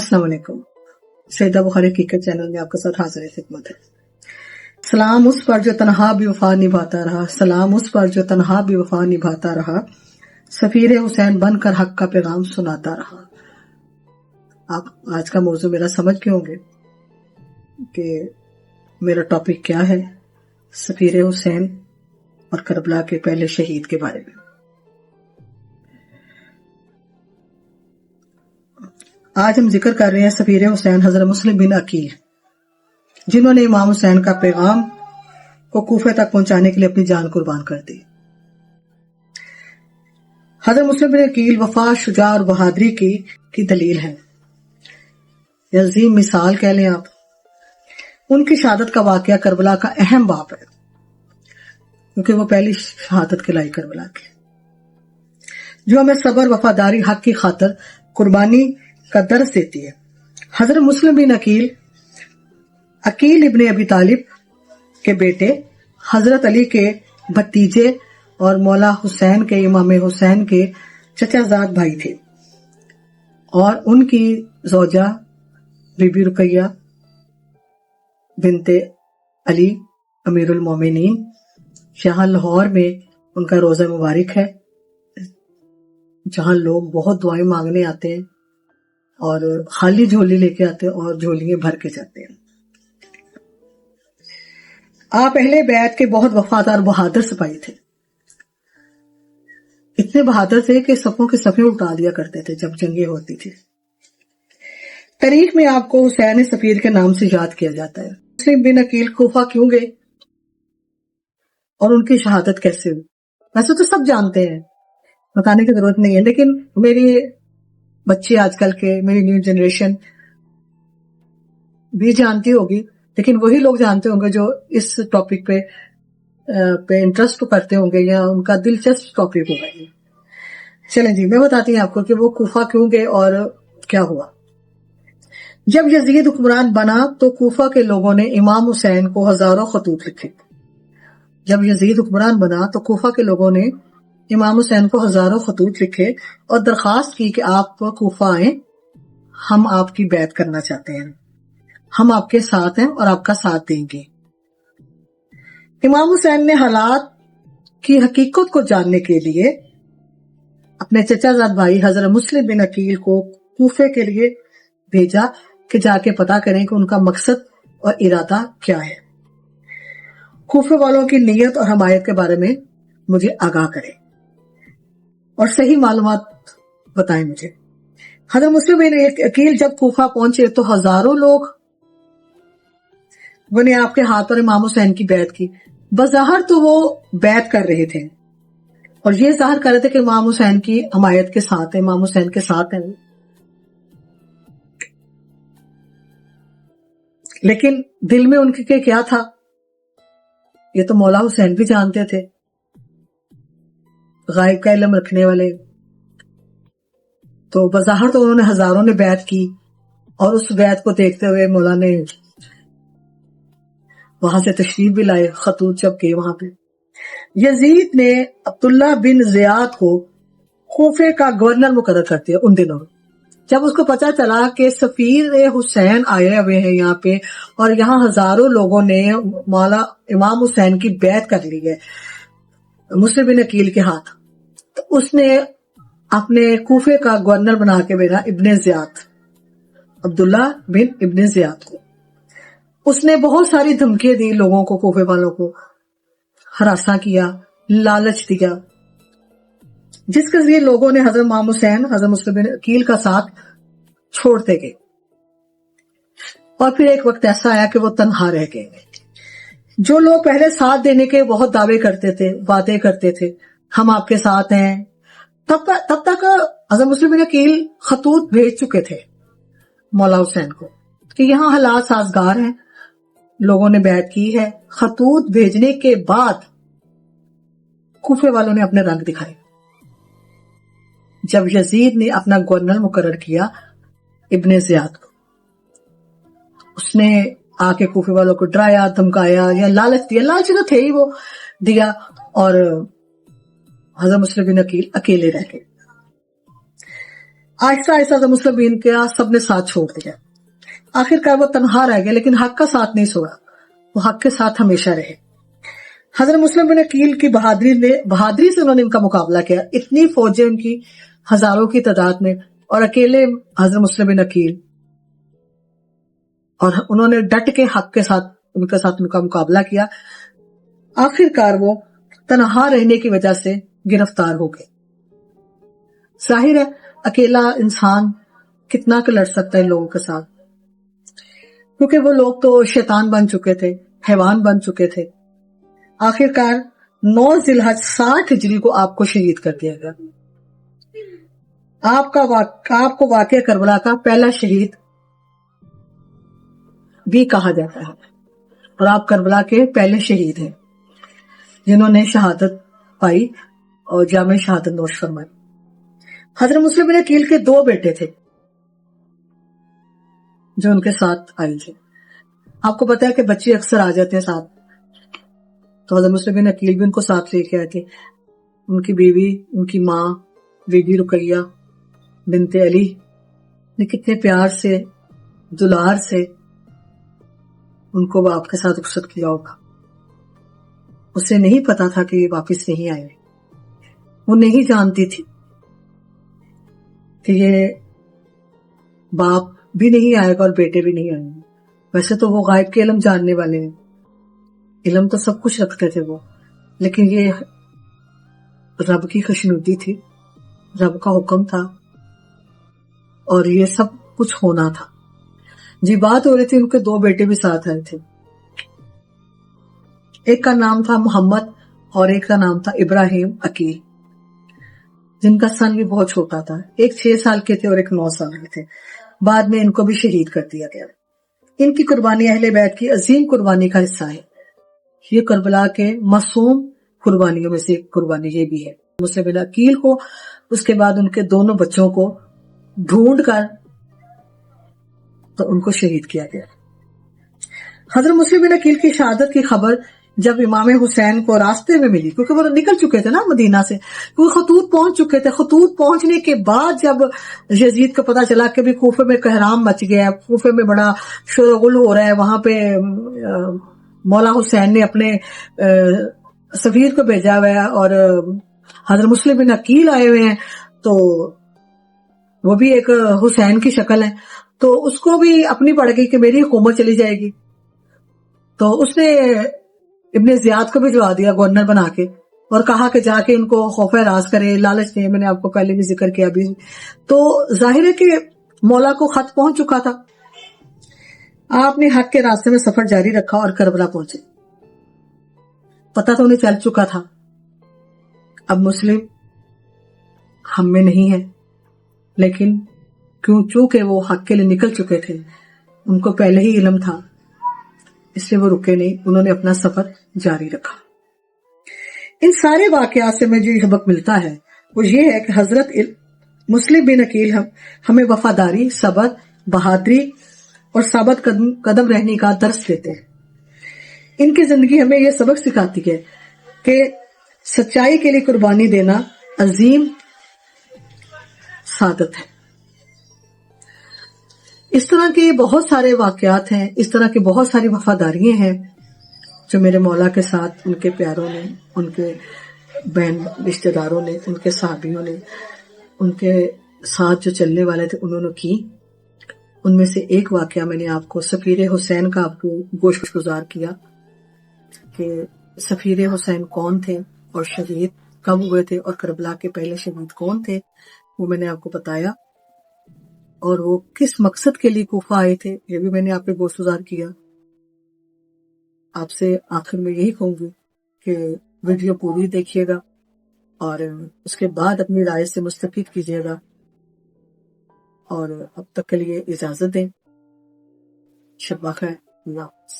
अस्सलाम वालेकुम। सैयदा बुखारी हकीकत चैनल में आपके साथ हाजिर खिदमत है। सलाम उस पर जो तन्हा भी वफा निभाता रहा, सलाम उस पर जो तन्हा भी वफा निभाता रहा, सफीर हुसैन बनकर हक का पैगाम सुनाता रहा। आप आज का मौजू मेरा समझ के होंगे कि मेरा टॉपिक क्या है, सफीर हुसैन और करबला के पहले शहीद के बारे में। आज हम जिक्र कर रहे हैं सफीर हुसैन हजरत मुस्लिम बिन अकील, जिन्होंने इमाम हुसैन का पैगाम को कूफे तक पहुंचाने के लिए अपनी जान कुर्बान कर दी। हजरत मुस्लिम बिन अकील वफा, शुजा और बहादुरी की दलील है, अजीम मिसाल कह लें आप। उनकी शहादत का वाकया करबला का अहम बाप है, क्योंकि वो पहली शहादत खिलाई करबला की, जो हमें सबर, वफादारी, हक की खातिर कुर्बानी का दर्स देती है। हजरत मुस्लिम बिन अकील इब्ने अबी तालिब के बेटे, हजरत अली के भतीजे और मौला हुसैन के, इमाम हुसैन के चचाजाद भाई थे, और उनकी ज़ौजा बीबी रुकैया बिनते अली अमीरुल मोमिनीन, यहाँ लाहौर में उनका रोजा मुबारक है, जहां लोग बहुत दुआएं मांगने आते हैं और खाली झोली लेके आते हैं और झोलियां भर के जाते हैं। आप अहले बैत के बहुत वफादार बहादुर सिपाही थे, इतने बहादुर थे कि सफों के सफे उठा दिया करते थे जब जंगें होती थी। तारीख में आपको हुसैन सफीर के नाम से याद किया जाता है। मुस्लिम बिन अकील कूफा क्यों गए और उनकी शहादत कैसे हुई, वैसे तो सब जानते हैं, बताने की जरूरत नहीं है, लेकिन मेरी बच्चे आजकल के, मेरी न्यू जनरेशन भी जानती होगी, लेकिन वही लोग जानते होंगे जो इस टॉपिक पे इंटरेस्ट करते होंगे या उनका दिलचस्प टॉपिक होगा। चलें जी, मैं बताती हूँ आपको कि वो कूफा क्यों गए और क्या हुआ। जब यजीद हुक्मरान बना तो कूफा के लोगों ने इमाम हुसैन को हजारों खतूत लिखे। जब यजीद हुक्मरान बना तो कूफा के लोगों ने इमाम हुसैन को हजारों खतूत लिखे और दरखास्त की कि आप कूफा आए, हम आपकी बैत करना चाहते हैं, हम आपके साथ हैं और आपका साथ देंगे। इमाम हुसैन ने हालात की हकीकत को जानने के लिए अपने चचाजाद भाई हजरत मुस्लिम बिन अकील को कूफे के लिए भेजा कि जाके पता करें कि उनका मकसद और इरादा क्या है। कूफे वालों की नीयत और हमायत के बारे में मुझे आगाह करें और सही मालूमात बताएं मुझे। हजरत मुस्लिम बिन अकील जब कूफा पहुंचे तो हजारों लोग ने आपके हाथ पर इमाम हुसैन की बैत की। बज़ाहिर तो वो बैत कर रहे थे और ये जाहिर कर रहे थे कि इमाम हुसैन की हमायत के साथ है, इमाम हुसैन के साथ है, लेकिन दिल में उनके क्या था ये तो मौला हुसैन भी जानते थे, गायब का इल्म रखने वाले। तो बज़ाहिर तो उन्होंने हजारों ने बैत की और उस बैत को देखते हुए मौला ने वहां से तशरीफ भी लाए, खतूत चपके वहां पे। यजीद ने अब्दुल्ला बिन जियाद को कूफे का गवर्नर मुकर्रर कर दिया उन दिनों में। जब उसको पता चला कि सफीर हुसैन आए हुए हैं यहाँ पे और यहाँ हजारों लोगों ने मौला इमाम हुसैन की बैत कर ली है मुस्लिम बिन अकील के हाथ, तो उसने अपने कूफे का गवर्नर बना के भेजा इब्ने जियाद, अब्दुल्ला बिन इब्ने जियाद को। उसने बहुत सारी धमकियां दी लोगों को, कूफे वालों को हरासा किया, लालच दिया, जिसके जरिए लोगों ने हजरत इमाम हुसैन, हजरत मुस्लिम बिन अकील का साथ छोड़ते गए। और फिर एक वक्त ऐसा आया कि वो तन्हा रह गए। जो लोग पहले साथ देने के बहुत दावे करते थे, वादे करते थे, हम आपके साथ हैं, तब तक हजरत मुस्लिम बिन अकील खतूत भेज चुके थे मौला हुसैन को कि यहाँ हालात साजगार हैं, लोगों ने बैत की है। खतूत भेजने के बाद कूफे वालों ने अपने रंग दिखाए। जब यजीद ने अपना गवर्नर मुकर्रर किया इब्ने जियाद को, उसने आके कूफे वालों को डराया, धमकाया या लालच दिया, लालच तो थे ही वो दिया, और हजरत मुस्लिम बिन अकील अकेले रह गए। آہستہ آہستہ حضرت مسلم بن کے سب نے ساتھ چھوڑ دیا. آخرکار وہ تنہا رہ گئے لیکن حق کا ساتھ نہیں چھوڑا, وہ حق کے ساتھ ہمیشہ رہے. حضرت مسلم بن عقیل کی بہادری سے انہوں نے ان کا مقابلہ کیا. اتنی فوجیں ان کی ہزاروں کی تعداد میں, اور اکیلے حضرت مسلم بن عقیل, اور انہوں نے ڈٹ کے حق کے ساتھ ان کا مقابلہ کیا. آخرکار وہ تنہا رہنے کی وجہ سے گرفتار ہو گئے. ظاہر ہے اکیلا انسان کتنا لڑ سکتا ہے ان لوگوں کے ساتھ, کیونکہ وہ لوگ تو شیطان بن چکے تھے, حیوان بن چکے تھے. آخرکار 9 ذی الحج 60 ہجری کو آپ کو شہید کر دیا گیا. آپ کو واقعہ کربلا کا پہلا شہید بھی کہا جاتا ہے, اور آپ کربلا کے پہلے شہید ہیں جنہوں نے شہادت پائی اور جامع شہادت نوش فرمائی. حضرت مسلم بن عقیل کے 2 بیٹے تھے جو ان کے ساتھ آئے تھے. آپ کو پتا ہے کہ بچے اکثر آ جاتے ہیں ساتھ, تو حضرت مسلم بن عقیل بھی ان کو ساتھ لے کے آئے تھے. ان کی بیوی, ان کی ماں بی بی رقیہ بنت علی نے کتنے پیار سے, دلار سے ان کو باپ کے ساتھ رخصت کیا ہوگا. اسے نہیں پتا تھا کہ یہ واپس نہیں آئے, وہ نہیں جانتی تھی کہ یہ باپ بھی نہیں آئے گا اور بیٹے بھی نہیں آئیں گے. ویسے تو وہ غائب کے علم جاننے والے ہیں, علم تو سب کچھ رکھتے تھے وہ, لیکن یہ رب کی خوشنودی تھی, رب کا حکم تھا, اور یہ سب کچھ ہونا تھا. جی بات ہو رہی تھی, ان کے 2 بیٹے بھی ساتھ آئے تھے. ایک کا نام تھا محمد اور ایک کا نام تھا ابراہیم عقیل, جن کا سن بھی بہت چھوٹا تھا. ایک 6 سال کے تھے اور ایک 9 سال کے تھے. بعد میں ان کو بھی شہید کر دیا گیا. ان کی قربانی اہل بیت کی عظیم قربانی کا حصہ ہے. یہ کربلا کے معصوم قربانیوں میں سے ایک قربانی یہ بھی ہے. مسلم بن عقیل کو, اس کے بعد ان کے دونوں بچوں کو ڈھونڈ کر تو ان کو شہید کیا گیا. حضرت مسلم بن عقیل کی شہادت کی خبر جب امام حسین کو راستے میں ملی, کیونکہ وہ نکل چکے تھے نا مدینہ سے, کیونکہ خطوط پہنچ چکے تھے. خطوط پہنچنے کے بعد جب یزید کو پتا چلا کہ بھی کوفے میں قہرام مچ گیا, کوفے میں بڑا شورغل ہو رہا ہے, وہاں پہ مولا حسین نے اپنے سفیر کو بھیجا ہوا ہے اور حضرت مسلم بن عقیل آئے ہوئے ہیں, تو وہ بھی ایک حسین کی شکل ہے, تو اس کو بھی اپنی پڑ گئی کہ میری حکومت چلی جائے گی. تو اس نے ابن زیاد کو بھی جوا دیا گورنر بنا کے, اور کہا کہ جا کے ان کو خوف راز کرے, لالچ دے. میں نے آپ کو پہلے بھی ذکر کیا بھی. تو ظاہر ہے کہ مولا کو خط پہنچ چکا تھا. آپ نے حق کے راستے میں سفر جاری رکھا اور کربلا پہنچے. پتہ تو انہیں چل چکا تھا اب مسلم ہم میں نہیں ہے, لیکن چونکہ وہ حق کے لیے نکل چکے تھے, ان کو پہلے ہی علم تھا, اس لیے وہ رکے نہیں, انہوں نے اپنا سفر جاری رکھا. ان سارے واقعات سے میں جو سبق ملتا ہے وہ یہ ہے کہ حضرت مسلم بن عقیل ہمیں وفاداری, صبر, بہادری اور ثابت قدم رہنے کا درس دیتے ہیں. ان کی زندگی ہمیں یہ سبق سکھاتی ہے کہ سچائی کے لیے قربانی دینا عظیم سعادت ہے. اس طرح کے بہت سارے واقعات ہیں, اس طرح کی بہت ساری وفاداریاں ہیں جو میرے مولا کے ساتھ ان کے پیاروں نے, ان کے بہن رشتہ داروں نے, ان کے صحابیوں نے, ان کے ساتھ جو چلنے والے تھے انہوں نے کی. ان میں سے ایک واقعہ میں نے آپ کو سفیر حسین کا آپ کو گوش گزار کیا کہ سفیر حسین کون تھے اور شہید کب ہوئے تھے, اور کربلا کے پہلے شہید کون تھے, وہ میں نے آپ کو بتایا. اور وہ کس مقصد کے لیے کوفہ آئے تھے یہ بھی میں نے آپ پہ گوش گزار کیا. آپ سے آخر میں یہی کہوں گی کہ ویڈیو پوری دیکھیے گا اور اس کے بعد اپنی رائے سے مستفید کیجیے گا. اور اب تک کے لیے اجازت دیں. شب بخیر. اللہ حافظ.